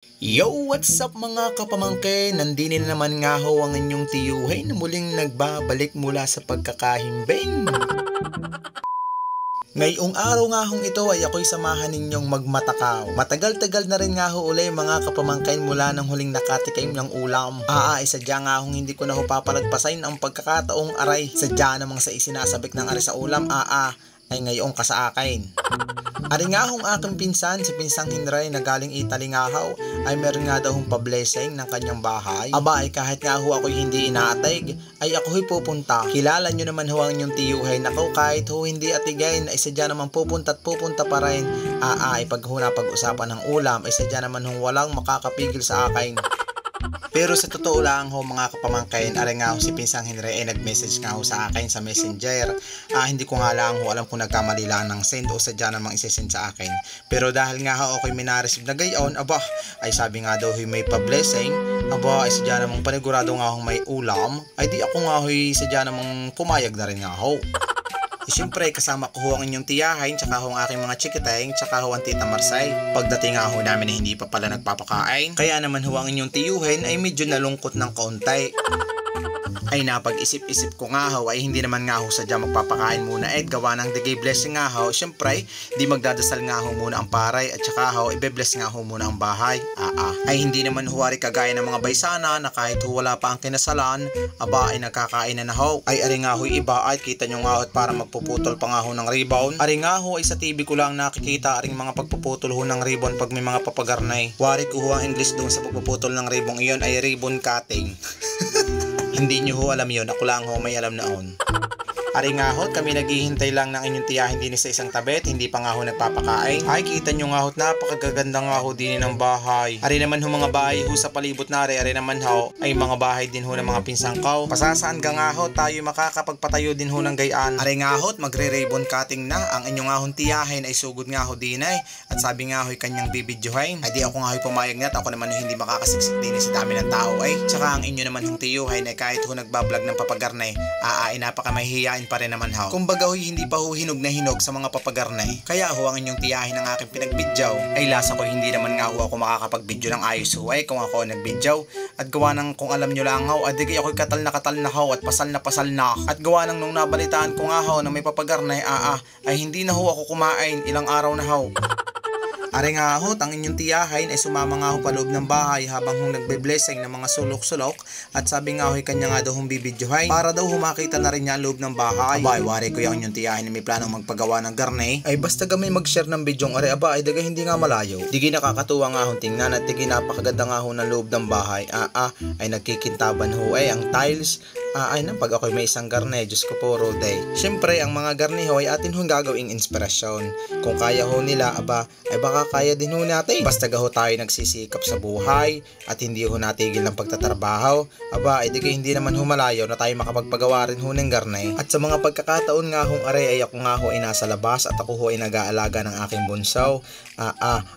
Yo, what's up mga kapamangkin? Nandinin na naman nga ho ang inyong tiyuhay na muling nagbabalik mula sa pagkakahimbing. Ngayong araw nga hong ito ay ako'y samahan ninyong magmatakaw. Matagal-tagal na rin nga ho uli mga kapamangkin mula ng huling nakatikim ng ulam. Sadya nga hong hindi ko na ho papalagpasain ang pagkakataong aray. Sadya namang sa isinasabik ng ari sa ulam, ay ngayon ka sa akin. Ari nga hong aking pinsan, si Pinsang Hinray na galing Italy nga ho, ay meron nga daw hong pa-blessing ng kanyang bahay. Ay kahit nga ho ako'y hindi inaatig, ay ako'y pupunta. Kilala nyo naman ho ang inyong tiyuhay. Nako, kahit ho hindi atigain, ay sadya naman pupunta at pupunta pa rin. Ay pag ho na pag-usapan ng ulam, ay sadya naman hong walang makakapigil sa akin. Pero sa totoo lang ho mga kapamangkin, ari nga ho si Pinsang Henry ay nag-message nga ho sa akin sa messenger. Hindi ko nga lang ho alam kung nagkamali lang ng send o sadya namang isesend sa akin. Pero dahil nga ho ako'y minareceive na gayon, ay sabi nga daw may pa-blessing. Ay sadya namang panigurado nga ho may ulam. Ay di ako nga ho sadya namang pumayag na rin nga ho. Siyempre kasama ko ho ang inyong tiyahin, tsaka ho ang aking mga chikiteng, tsaka ho ang tita Marsay. Pagdating nga ho namin na hindi pa pala nagpapakain, kaya naman ho ang inyong tiyuhin ay medyo nalungkot ng kaunti. Ay napag-isip-isip ko nga ho ay hindi naman nga ho sadya magpapakain muna gawa ng digay blessing nga ho. Siyempre di magdadasal nga ho muna ang paray at saka ho ibe-bless nga ho muna ang bahay. Ay hindi naman ho ari kagaya ng mga baysana na kahit ho wala pa ang kinasalan, ay nagkakain na ho. Ay ari nga ho iba ay kita nyo nga ho at para magpuputol pa nga ho ng ribbon. Ari nga ho ay sa TV ko lang nakikita aring mga pagpuputol ho ng ribbon pag may mga papagarnay. Wari ko ho ang English doon sa pagpuputol ng ribbon iyon ay ribbon cutting. Hindi nyo ho alam yun, ako lang ho may alam naon. Ari nga ho, kami naghihintay lang ng inyong tiyahin din sa isang tabet, hindi pa nga ho nagpapakain. Ay kita nyo nga ho, napakagaganda nga ho din ng bahay. Ari naman ho mga bahay ho sa palibot na ari naman ho, ay mga bahay din ho ng mga pinsang kaw. Pasasaan ka nga ho, tayo makakapagpatayo din ho ng gayaan. Ari nga ho, magre-ribbon cutting na, ang inyong nga ho tiyahin ay sugod nga ho din ay. At sabi nga ho, kanyang bibidyohin. Ay di ako nga ho pumayag na, ako naman ho hindi makakasiksik din sa dami ng tao ay. Tsaka ang inyo naman hong tiyuhin ay kahit ho nagbablog ng papagarnay, ay napakamahihiyain pa rin naman ho. Kumbaga ho hindi pa ho hinog na hinog sa mga papagarnay. Kaya ho ang inyong tiyahin ng aking pinagbidyaw ay lasa ko hindi naman nga ho ako makakapagbidyo ng ayos ho ay kung ako nagbidyaw. At gawa ng kung alam nyo lang ho, adigay ako'y katal na ho at pasal na. At gawa ng nung nabalitaan ko nga ho na may papagarnay ay hindi na ho ako kumain ilang araw na ho. Ari nga ho, ang inyong tiyahin ay sumama nga ho pa loob ng bahay habang hong nagbe-blessing ng mga sulok-sulok at sabi nga ho kanya nga daw hong bibidyohay para daw humakita na rin niya loob ng bahay. Wari ko yung inyong tiyahin na may planong magpagawa ng garne ay basta gamay mag-share ng bidyong ari ay daga hindi nga malayo. Digi nakakatuwa nga hong tingnan at digi napakaganda nga ho ng loob ng bahay. Ay nagkikintaban ho ang tiles. Ay nang pag ako'y may isang garne, Diyos ko po day. Siyempre ang mga garne ho ay atin hong gagawing inspirasyon. Kung kaya ho nila ay baka kaya din ho natin. Basta ho tayo nagsisikap sa buhay at hindi ho natigil ng pagtatrabaho, ay hindi naman ho malayo na tayo makapagpagawa rin ho ng garne. At sa mga pagkakataon nga hong aray ay ako nga ho ay nasa labas at ako ho ay nag-aalaga ng aking bunsaw.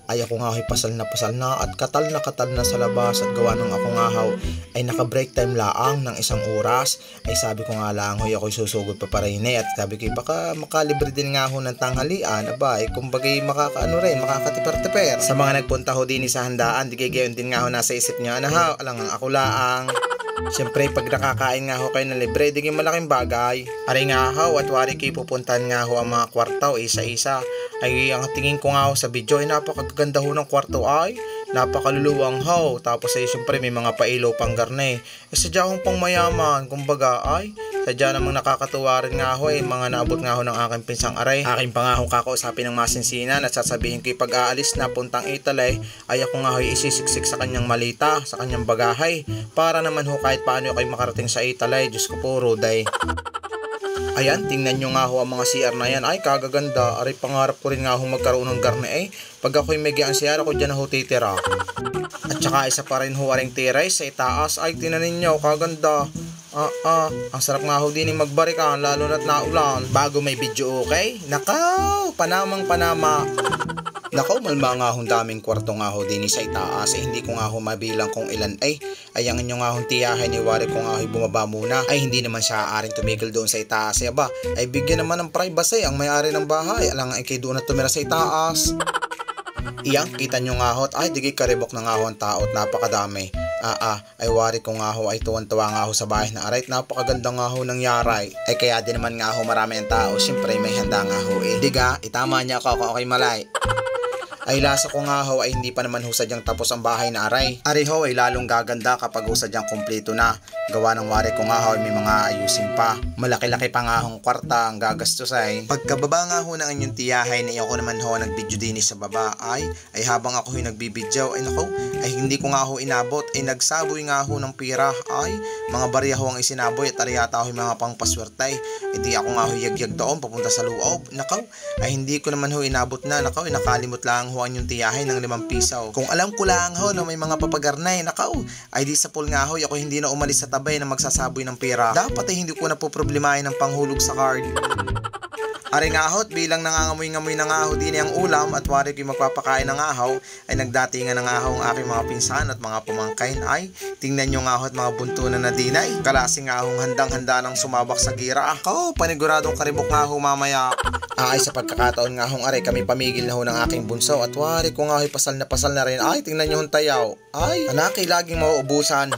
Ay ako nga ho ay pasal na at katal na sa labas at gawa ng ako nga ho ay naka-break time laang ng isang oras. Ay sabi ko nga lang ho ako'y susugod pa rin at sabi ko baka makalibre din nga ho ng tanghalian ay kumbagay makakatiper-tiper. Sa mga nagpunta ho din sa handaan, di gayon din nga ho nasa isip niya alang ang ako laang. Siyempre pag nakakain nga ho kayo ng libre, di malaking bagay. Ari nga ho at wari kayo pupuntahan nga ho ang mga kwarto isa-isa. Ay ang tingin ko nga ho sa video ay napakaganda ho ng kwarto ay napakaluluwang ho. Tapos ay siyempre may mga pailaw pang garne. Sadya akong pang mayaman. Kumbaga ay sadya namang nakakatuwa rin nga ho mga naabot nga ho ng aking pinsang aray. Aking pa nga ho kakausapin ng masinsinan at sasabihin ko pag aalis na puntang Italy ay ako nga ho isisiksik sa kanyang malita, sa kanyang bagahay para naman ho kahit paano kayo makarating sa Italy. Diyos ko po day. Ayan, tingnan nyo nga ho ang mga CR na yan. Ay, kagaganda. Aray, pangarap ko rin nga ho magkaroon ng garne pag ako'y may giyang CR ako dyan ho titira. At saka isa pa rin ho aring tiray sa itaas. Ay, tinanin nyo, kaganda. Ang sarap nga ho din magbarikan lalo na't naulan. Bago may video okay? Nakaw, panama. Nako, malma nga hong daming kwarto nga ho din sa itaas. Hindi ko nga ho mabilang kung ilan ay ang inyo nga hong tiyahin ni wari ko nga ho bumaba muna. Ay hindi naman siya aaring tumigil doon sa itaas. Ay bigyan naman ng privacy ang may-ari ng bahay. Alang ay kay doon na tumira sa itaas. Iyang kita nyo nga ho, ay digay karibok na nga ho ang tao at napakadami. Ay wari ko nga ho ay tuwan-tuwa nga ho sa bahay na aray, napakaganda nga ho ng yaray. Ay kaya din naman nga ho marami ang tao, syempre may handa nga ho eh. Diga, itama niya ako okay malay. Ay lasa ko nga ho ay hindi pa naman ho sadyang tapos ang bahay na aray. Ari ho ay lalong gaganda kapag ho sadyang kumpleto na. Gawa ng wari ko nga ho ay may mga ayusin pa. Malaki-laki pa nga hong kwarta ang gagastos ay. Pagkababa nga ho ng inyong tiyahay na ako naman ho nagbidyo din sa baba ay habang ako ho'y nagbibidyaw ay nako ay hindi ko nga ho inabot ay nagsaboy nga ho ng pira ay mga barya ho ang isinaboy at ariyata ho yung mga pangpaswertay. Hindi ako nga ho yagyag doon papunta sa loob. Nakaw ay hindi ko naman ho inabot na. Nakaw ay nakalimot lang ho ang yung tiyahay ng 5 piso. Kung alam ko lang ho na may mga papagarnay, nakaw ay di sa pool nga ho ako hindi na umalis sa tabay na magsasaboy ng pera. Dapat ay hindi ko na po problemahin ng panghulog sa card. Ari nga ho, bilang nangangamoy-ngamoy na nga ho din ang ulam at wari ko magpapakain ng ahaw ay nagdatingan ng ahaw ang aking mga pinsan at mga pamangkain ay tingnan nyo nga ho at mga buntunan na dinay. Kalasing nga ho handang-handa ng sumabak sa gira. Ako, paniguradong karibok nga ho mamaya. Ay sa pagkakataon nga hong aray kami pamigil na ho ng aking bunso at wari ko nga ho pasal na rin. Ay tingnan nyo hong tayaw. Ay anak ay laging mauubusan.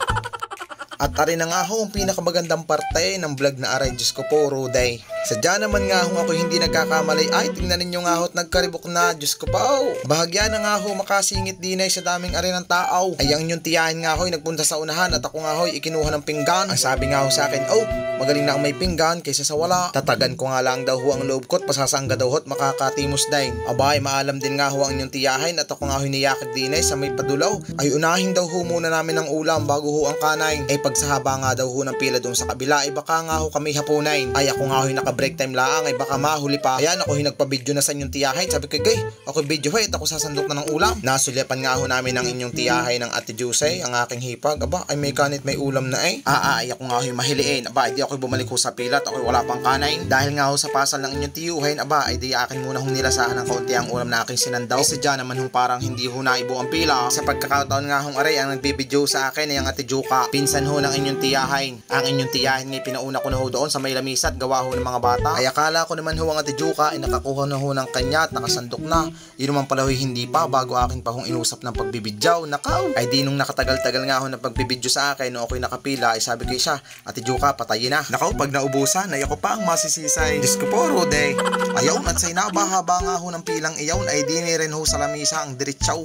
At ari na nga ho ang pinakamagandang parte ng vlog na aray, Diyos ko po, Ruday. Sadya naman nga ho ako hindi nagkakamali. Ay, tingnan ninyo nga ho at nagkaribok na, Diyos ko po. Bahagya na nga ho makasingit dinay sa daming ari ng tao. Ay ang inyong tiyahin nga ho nagpunta sa unahan at ako nga ho ikinuha ng pinggan. Ang sabi nga ho sa akin, oh, magaling na ang may pinggan kaysa sa wala. Tatagan ko nga lang daw ho ang loob ko at pasasangga daw ho at makakatimos din. Abay, maalam din nga ho ang inyong tiyahin at ako nga ho niyakag dinay sa may padulaw. Ay unahin daw ho muna namin ang ulam bago ho ang kanay. Ay pag sa haba nga daw ho ng pila doon sa kabila ay baka nga ho kami hapunain. Ay ako nga ho naka-break time lang ay baka mahuli pa. Ayan ako ho nagpa-video na sa inyong tiyahin. Sabi ko gay, ako video ho at ako sasandok na ng ulam. Nasulyapan nga ho namin ang inyong tiyahay ng Ate Juicy, ang aking hipag. Aba ay may kanit may ulam na eh. Ay ako nga ho mahiliin. Aba ay di ako bumalik ho sa pila at ako wala pang kanain. Dahil nga ho sa pasal ng inyong tiyuhin, aba ay di akin muna hong nilasahan ng kaunti ang ulam na aking sinandaw. Isa dyan naman hong parang hindi ho naibo ang pila. Sa pagkakataon nga hong aray ang nagbibidyo sa akin ay ang Ate Juka. Pinsan ho ng inyong tiyahin. Ang inyong tiyahin ngay pinauna ko na ho doon sa may lamisa at gawa ho ng mga bata. Ay akala ko naman ho ang Ate Juka ay nakakuha na ho ng kanya at nakasandok na. Yun naman pala ho hindi pa bago akin pa hong inusap ng pagbibidyaw. Nakaw! Ay di nung nakatagal-tagal nga ho ng pagbibidyo sa akin nung ako'y nakapila ay sabi ko siya, Ate Juka patayin na. Nakaw pag naubusan ay ako pa ang masisisay. Diyos ko po Ruday. Ayaw at say nabahaba nga ho ng pilang iyawn ay di ni rin ho sa lamisa ang diretsaw.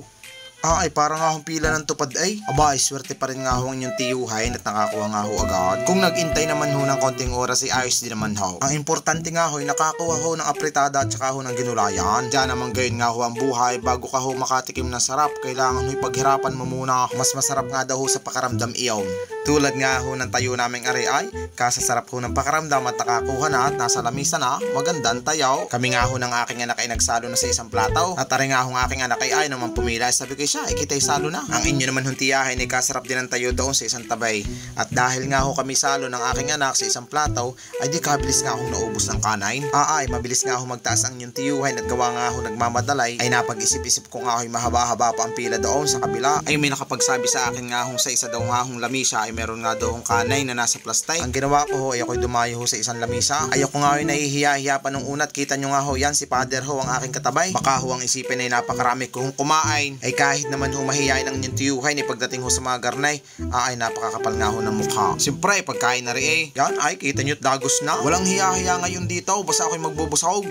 Ay parang nga hong pila ng tupad ay. Aba ay swerte pa rin nga ho ang inyong tiyuhay at nakakuha nga ho agad. Kung nagintay naman ho ng konting oras ay ayos din naman ho. Ang importante nga ho ay nakakuha ho ng apritada at saka ho ng ginulayan. Diyan naman gayon nga ho ang buhay. Bago ka ho makatikim ng sarap, kailangan ho ipaghirapan mo muna. Mas masarap nga daw ho sa pakaramdam iyon. Tulad nga ho ng tayo naming ari ay kasasarap ho ng pakaramdam at nakakuha na at nasa lamisa na magandang tayaw. Kami nga ho ng aking anak ay nagsalo na sa isang plataw. At ari nga ho ng aking anak ay naman pumila. Sabi ko siya, ikitay salo na. Ang inyo naman hong tiyahin ay kasarap din ang tayo doon sa isang tabay. At dahil nga ho kami salo ng aking anak sa isang plataw, ay di kabilis nga ho naubos ng kanain. Ay mabilis nga ho magtaas ang inyong tiyuhin at gawa nga ho nagmamadalay, ay napag-isip-isip ko nga ho mahaba-haba pa ang pila doon sa kabila. Ay may nakapagsabi sa akin nga ho sa isa daw nga hong lamisa ay meron nga daw hong kanay na nasa plastay. Ang ginawa ko ho ay ako'y dumayo ho sa isang lamisa. Ay ako nga ho nahihiya-hiya pa nung unat. Kita nyo nga ho yan si Father ho ang aking katabay. Baka ho ang isipin ay napakarami ko hong kumain. Ay kahit naman ho mahihayin ang inyong tiyuhay ni pagdating ho sa mga garnay, ay napakakapal nga ho ng mukha. Siyempre pagkain na rin eh. Yan ay kita nyo't dagos na. Walang hiya-hiya ngayon dito basta ako'y magbubusog.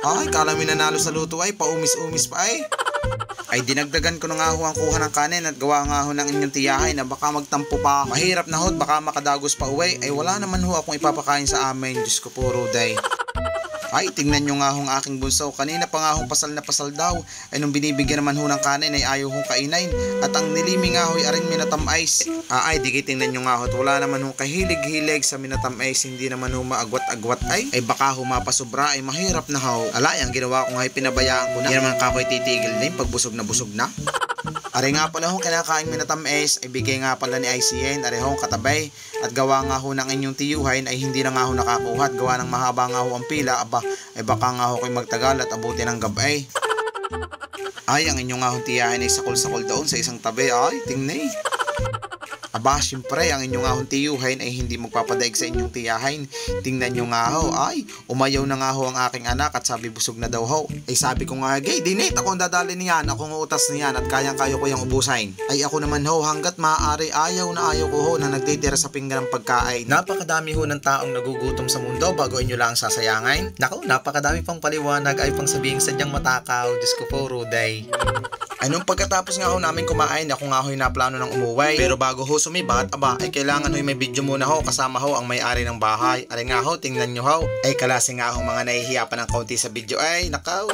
Ay kala mi nanalo sa luto ay paumis-umis pa ay. Ay dinagdagan ko na nga ho ang kuha ng kanin at gawa nga ho ng inyong tiyahay na baka magtampo pa. Mahirap na ho baka makadagos pa uwi. Ay wala naman ho akong ipapakain sa amin. Diyos ko po Ruday. Ay tingnan nyo nga hong aking bunso. Kanina pa nga hong pasal na pasal daw. Ay nung binibigyan naman ho ng kanin ay ayaw hong kainain. At ang nilimi nga ho ay aring minatam ice. Ay di tingnan nyo nga ho. Wala naman hong kahilig-hilig sa minatam ice. Hindi naman ho maagwat-agwat ay. Ay baka ho mapasobra ay mahirap na ho. Alay ang ginawa ko nga ay pinabayaan ko na. Hindi naman kako'y titigil na yung pagbusog na. Ari nga pala hong kinakain minatam ice ay bigay nga pala ni ICN. Ari hong katabay. At gawa nga ho ng inyong tiyuhain ay hindi na nga ho nakakuha at gawa ng mahaba nga ho ang pila. Aba ay baka nga ho kayo magtagal at abuti ng gabay. Ay ang inyong nga ho tiyahin ay sakol-sakol doon sa isang tabi. Ay tingnan. Aba, syempre, ang inyong ahong tiyuhin ay hindi magpapadaig sa inyong tiyahin. Tingnan nyo nga ho, ay, umayaw na nga ho ang aking anak at sabi busog na daw ho. Ay sabi ko nga, gay, dinate, ako ang dadali niyan, ako ang utas niyan at kayang-kayo ko yung ubusain. Ay ako naman ho, hanggat maaari ayaw ko ho na nagtitira sa pinggan ng pagkain. Napakadami ho ng taong nagugutom sa mundo bago inyo lang sasayangin. Naku, napakadami pang paliwanag ay pang sabihin sadyang matakaw. Diyos ko po, Ruday. Ay nung pagkatapos nga ho namin kumain, ako nga ho naplano ng umuwi. Pero bago ho sumibat, aba, ay kailangan ho may video muna ho kasama ho ang may-ari ng bahay. Ari nga ho, tingnan nyo ho. Ay kalase nga ho mga nahihiya pa ng kaunti sa video. Ay, nakaw.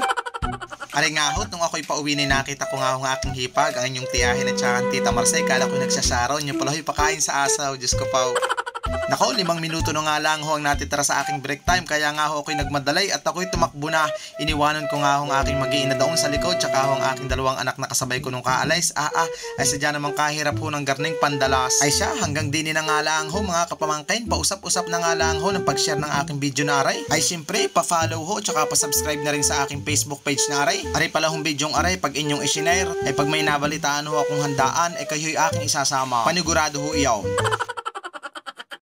Ari nga ho, nung ako'y pauwi na nakita ko nga ho ang aking hipag, ang inyong tiyahin at saka ang tita Marcel. Kala ko nagsasaron, yung pala ho'y pakain sa asaw. Diyos ko pa. Nako, 5 minuto na nga lang ho ang natitira sa aking break time, kaya nga ho ako'y nagmadalay at ako'y tumakbo na. Iniwanan ko nga ho ang aking mag-iina doon sa likod, tsaka ho ang aking 2 anak na kasabay ko nung kaalis. Ay sadya namang kahirap ho ng garning pandalas. Ay siya, hanggang din na nga lang ho mga kapamangkin, pausap-usap na nga lang ho ng pag-share ng aking video na aray. Ay siyempre, pa-follow ho, tsaka pa-subscribe na rin sa aking Facebook page na aray. Aray pala hong video ng aray, pag inyong isinare, ay pag may nabalitaan ho akong handaan, ay kayo'y aking isasama. Panigurado ho iyaw.